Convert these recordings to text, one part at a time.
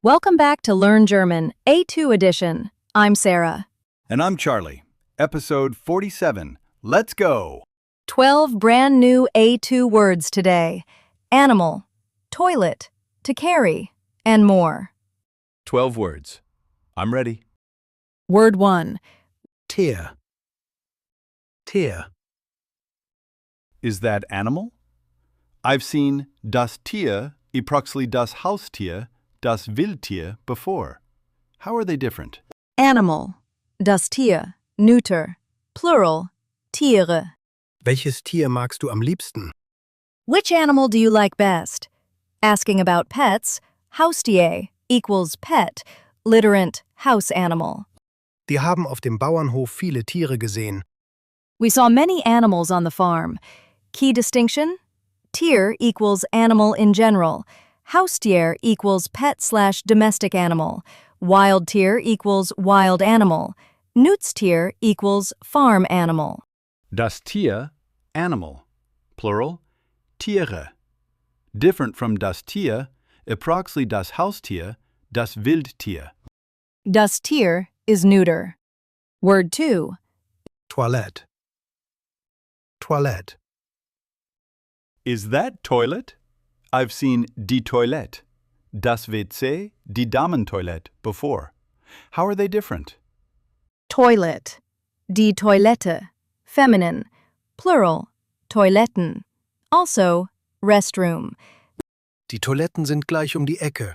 Welcome back to Learn German, A2 edition. I'm Sarah. And I'm Charlie. Episode 47. Let's go! 12 brand new A2 words today. Animal, toilet, to carry, and more. 12 words. I'm ready. Word 1. Tier. Tier. Is that animal? I've seen das Tier, approximately das Haustier, das Wildtier before. How are they different? Animal, das Tier, neuter, plural, Tiere. Welches Tier magst du am liebsten? Which animal do you like best? Asking about pets, Haustier equals pet, literant house animal. Die haben auf dem Bauernhof viele Tiere gesehen. We saw many animals on the farm. Key distinction? Tier equals animal in general. Haustier equals pet/domestic animal. Wild tier equals wild animal. Nutztier equals farm animal. Das Tier, animal. Plural, Tiere. Different from das Tier, approximately das Haustier, das Wildtier. Das Tier is neuter. Word 2. Toilette. Toilette. Is that toilet? I've seen die Toilette, das WC, die Damentoilette before. How are they different? Toilet. Die Toilette. Feminine. Plural. Toiletten. Also, restroom. Die Toiletten sind gleich die Ecke.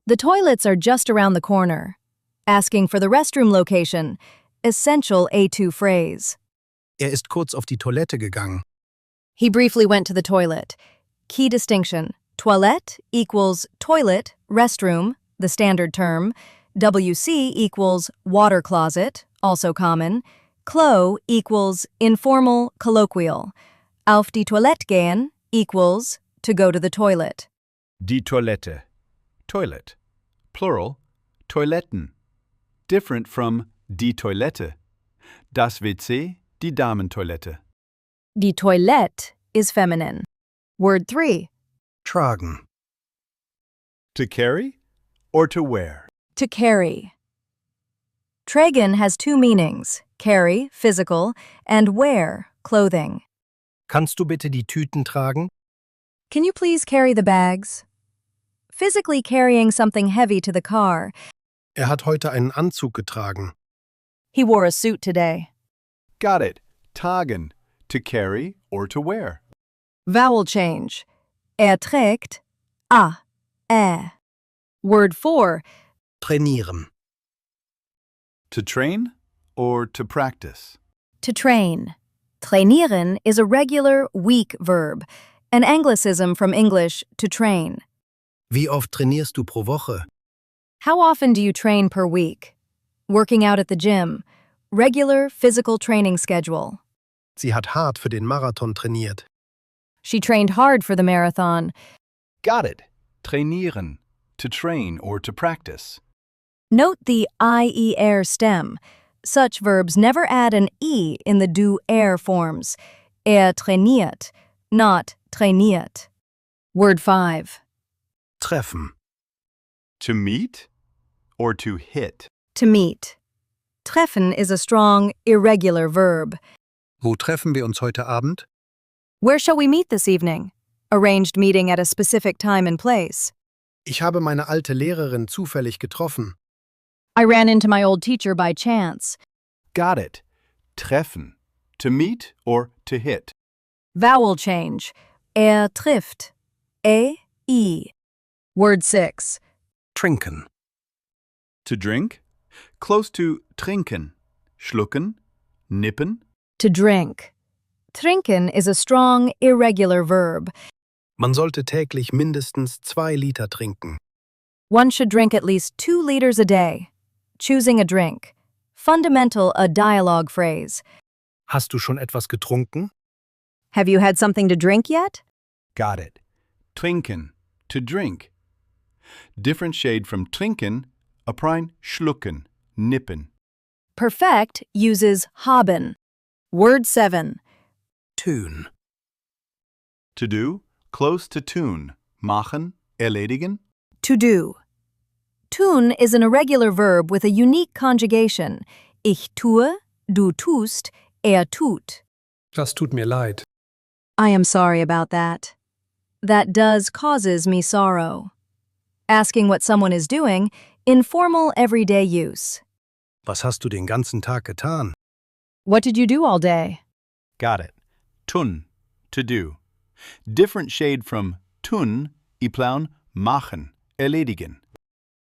The toilets are just around the corner. Asking for the restroom location. Essential A2 phrase. Ist kurz auf die Toilette gegangen. He briefly went to the toilet. Key distinction. Toilette equals toilet, restroom, the standard term. WC equals water closet, also common. Klo equals informal, colloquial. Auf die Toilette gehen equals to go to the toilet. Die Toilette, toilet. Plural, Toiletten. Different from die Toilette. Das WC, die Damentoilette. Die Toilette is feminine. Word 3. Tragen. To carry or to wear? To carry. Tragen has two meanings, carry, physical, and wear, clothing. Kannst du bitte die Tüten tragen? Can you please carry the bags? Physically carrying something heavy to the car. Hat heute einen Anzug getragen. He wore a suit today. Got it. Tragen. To carry or to wear. Vowel change. Trägt a, ä. Word 4. Trainieren. To train or to practice? To train. Trainieren is a regular, weak verb, an anglicism from English to train. Wie oft trainierst du pro Woche? How often do you train per week? Working out at the gym. Regular physical training schedule. Sie hat hart für den Marathon trainiert. She trained hard for the marathon. Got it. Trainieren. To train or to practice. Note the IER stem. Such verbs never add an E in the do-er forms. Trainiert, not trainiert. Word 5. Treffen. To meet or to hit? To meet. Treffen is a strong, irregular verb. Wo treffen wir uns heute Abend? Where shall we meet this evening? Arranged meeting at a specific time and place. Ich habe meine alte Lehrerin zufällig getroffen. I ran into my old teacher by chance. Got it. Treffen. To meet or to hit? Vowel change. Trifft. I. Word 6. Trinken. To drink? Close to trinken. Schlucken? Nippen? To drink. Trinken is a strong, irregular verb. Man sollte täglich mindestens 2 Liter trinken. One should drink at least 2 liters a day. Choosing a drink. Fundamental, a dialogue phrase. Hast du schon etwas getrunken? Have you had something to drink yet? Got it. Trinken. To drink. Different shade from trinken, apprein schlucken, nippen. Perfect uses haben. Word 7. Tun. To do, close to tun. Machen, erledigen. To do. Tun is an irregular verb with a unique conjugation. Ich tue, du tust, tut. Das tut mir leid. I am sorry about that. That does causes me sorrow. Asking what someone is doing, informal everyday use. Was hast du den ganzen Tag getan? What did you do all day? Got it. Tun, to do. Different shade from tun, iplaun, machen, erledigen.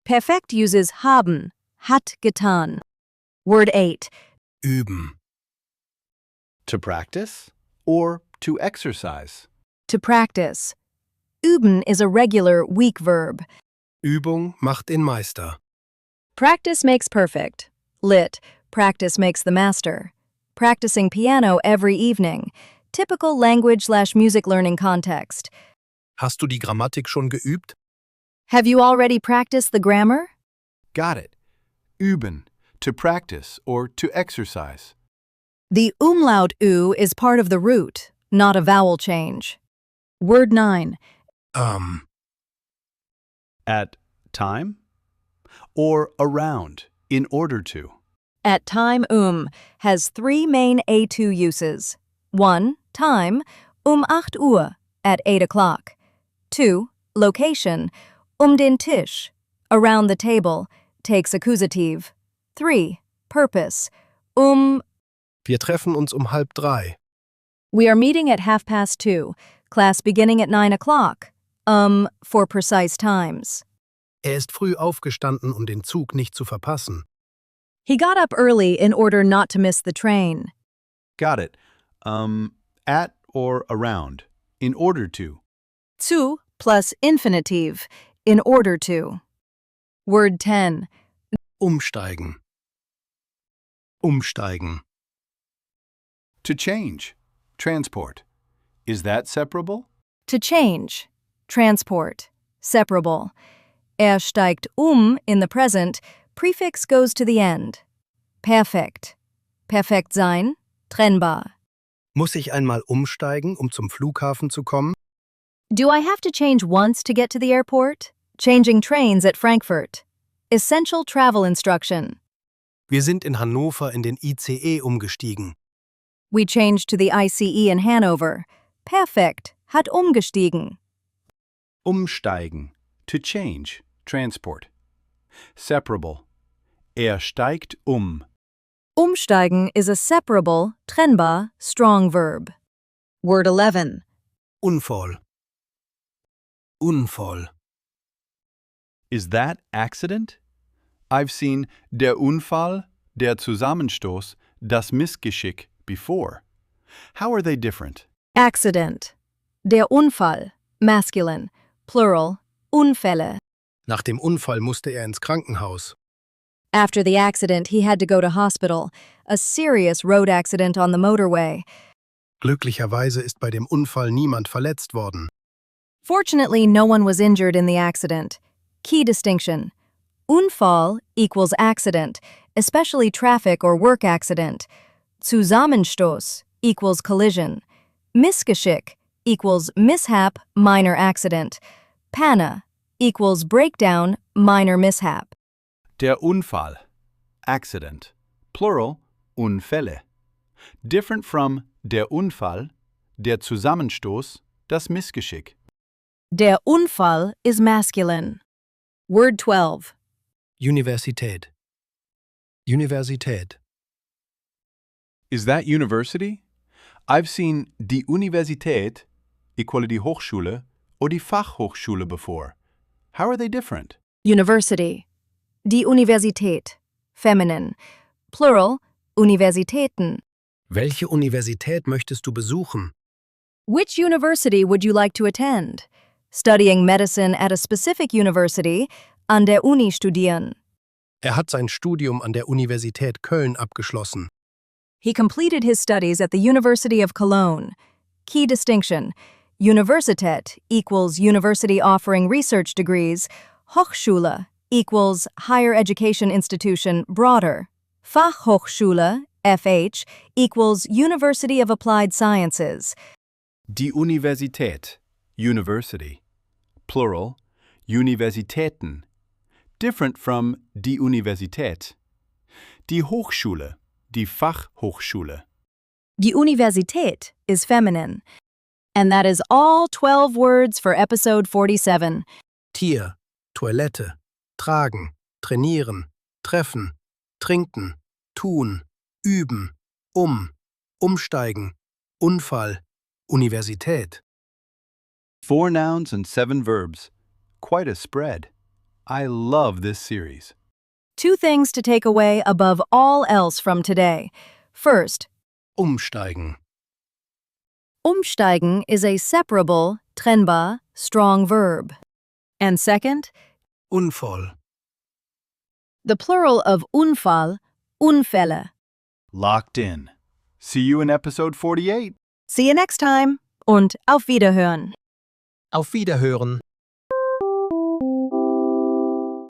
Perfekt uses haben, hat getan. Word 8. Üben. To practice or to exercise. To practice. Üben is a regular, weak verb. Übung macht den Meister. Practice makes perfect. Lit. Practice makes the master. Practicing piano every evening. Typical language/music learning context. Hast du die Grammatik schon geübt? Have you already practiced the grammar? Got it. Üben, to practice or to exercise. The umlaut U is part of the root, not a vowel change. Word 9. At time or around, in order to. At time has three main A2 uses. 1. Time, 8 Uhr, at 8 o'clock. 2. Location, den Tisch, around the table, takes accusative. 3. Purpose, Wir treffen uns 2:30. We are meeting at 2:30, class beginning at 9 o'clock. For precise times. Ist früh aufgestanden, den Zug nicht zu verpassen. He got up early in order not to miss the train. Got it. At or around, in order to. Zu plus infinitive, in order to. Word 10. Umsteigen. Umsteigen. To change, transport. Is that separable? To change. Transport. Separable. Steigt in the present, prefix goes to the end. Perfekt. Perfekt sein, trennbar. Muss ich einmal umsteigen, zum Flughafen zu kommen? Do I have to change once to get to the airport? Changing trains at Frankfurt. Essential travel instruction. Wir sind in Hannover in den ICE umgestiegen. We changed to the ICE in Hanover. Perfekt. Hat umgestiegen. Umsteigen, to change, transport. Separable. Steigt Umsteigen is a separable, trennbar, strong verb. Word 11. Unfall. Unfall. Is that accident? I've seen der Unfall, der Zusammenstoß, das Missgeschick before. How are they different? Accident. Der Unfall, masculine, plural, Unfälle. Nach dem Unfall musste ins Krankenhaus. After the accident, he had to go to hospital. A serious road accident on the motorway. Glücklicherweise ist bei dem Unfall niemand verletzt worden. Fortunately, no one was injured in the accident. Key distinction. Unfall equals accident, especially traffic or work accident. Zusammenstoß equals collision. Missgeschick equals mishap, minor accident. Panne equals breakdown, minor mishap. Der Unfall, accident. Plural, Unfälle. Different from der Unfall, der Zusammenstoß, das Missgeschick. Der Unfall is masculine. Word 12. Universität. Universität. Is that university? I've seen die Universität, equal die Hochschule, or die Fachhochschule before. How are they different? University. Die Universität. Feminine. Plural, Universitäten. Welche Universität möchtest du besuchen? Which university would you like to attend? Studying medicine at a specific university, an der Uni studieren. Hat sein Studium an der Universität Köln abgeschlossen. He completed his studies at the University of Cologne. Key distinction. Universität equals university offering research degrees. Hochschule equals higher education institution broader. Fachhochschule, FH, equals University of Applied Sciences. Die Universität, university. Plural, Universitäten. different from die Universität. Die Hochschule, die Fachhochschule. Die Universität is feminine. And that is all 12 words for episode 47. Tier, Toilette, tragen, trainieren, treffen, trinken, tun, üben, umsteigen, Unfall, Universität. 4 nouns and 7 verbs. Quite a spread. I love this series. 2 things to take away above all else from today. First, Umsteigen. umsteigen is a separable, trennbar, strong verb. And second, Unfall. the plural of Unfall, Unfälle. Locked in. See you in episode 48. See you next time und auf Wiederhören. Auf Wiederhören.